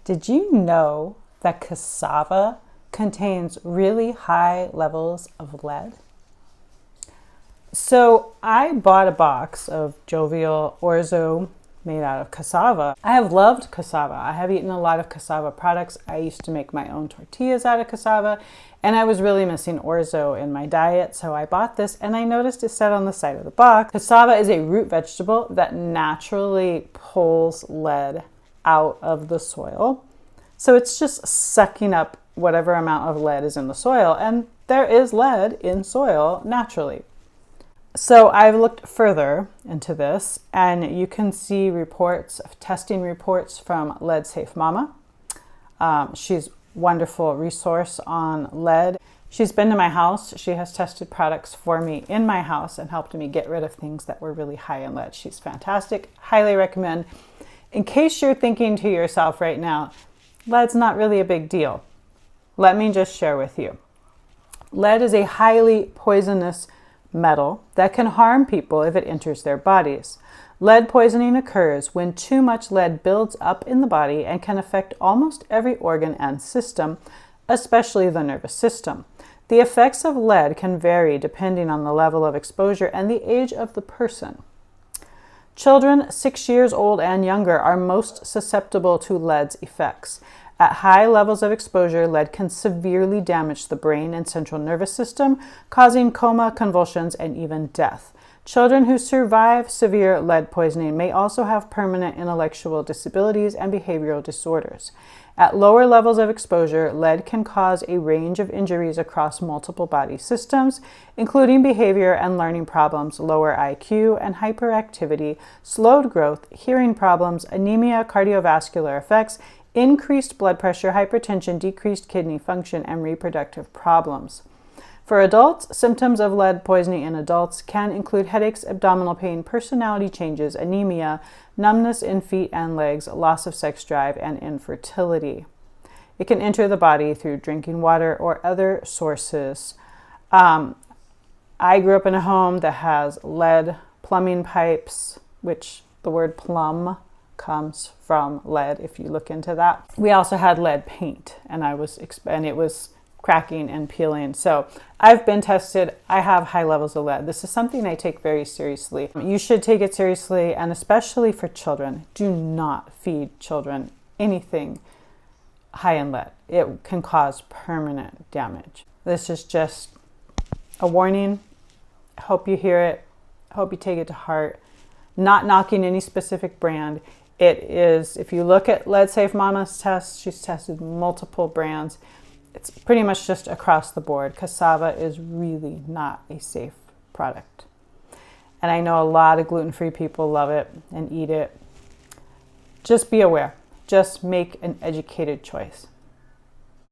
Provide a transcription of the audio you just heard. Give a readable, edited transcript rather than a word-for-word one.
Did you know that cassava contains really high levels of lead? So I bought a box of jovial orzo made out of cassava. I have loved cassava. I have eaten a lot of cassava products. I used to make my own tortillas out of cassava, and I was really missing orzo in my diet, so I bought this, and I noticed it said on the side of the box, cassava is a root vegetable that naturally pulls lead out of the soil. So it's just sucking up whatever amount of lead is in the soil, and there is lead in soil naturally. So I've looked further into this, and you can see reports, testing reports from Lead Safe Mama. She's a wonderful resource on lead. She's been to my house. She has tested products for me in my house and helped me get rid of things that were really high in lead. She's fantastic. Highly recommend. In case you're thinking to yourself right now, lead's not really a big deal, let me just share with you. Lead is a highly poisonous metal that can harm people if it enters their bodies. Lead poisoning occurs when too much lead builds up in the body and can affect almost every organ and system, especially the nervous system. The effects of lead can vary depending on the level of exposure and the age of the person. Children 6 years old and younger are most susceptible to lead's effects. At high levels of exposure, lead can severely damage the brain and central nervous system, causing coma, convulsions, and even death. Children who survive severe lead poisoning may also have permanent intellectual disabilities and behavioral disorders. At lower levels of exposure, lead can cause a range of injuries across multiple body systems, including behavior and learning problems, lower IQ and hyperactivity, slowed growth, hearing problems, anemia, cardiovascular effects, increased blood pressure, hypertension, decreased kidney function, and reproductive problems. For adults, symptoms of lead poisoning in adults can include headaches, abdominal pain, personality changes, anemia, numbness in feet and legs, loss of sex drive, and infertility. It can enter the body through drinking water or other sources. I grew up in a home that has lead plumbing pipes, which the word plumb comes from lead if you look into that. We also had lead paint, and it was cracking and peeling. So I've been tested. I have high levels of lead. This is something I take very seriously. You should take it seriously, and especially for children. Do not feed children anything high in lead. It can cause permanent damage. This is just a warning. I hope you hear it. I hope you take it to heart. Not knocking any specific brand. It is, if you look at Lead Safe Mama's tests, she's tested multiple brands. It's pretty much just across the board. Cassava is really not a safe product. And I know a lot of gluten-free people love it and eat it. Just be aware. Just make an educated choice.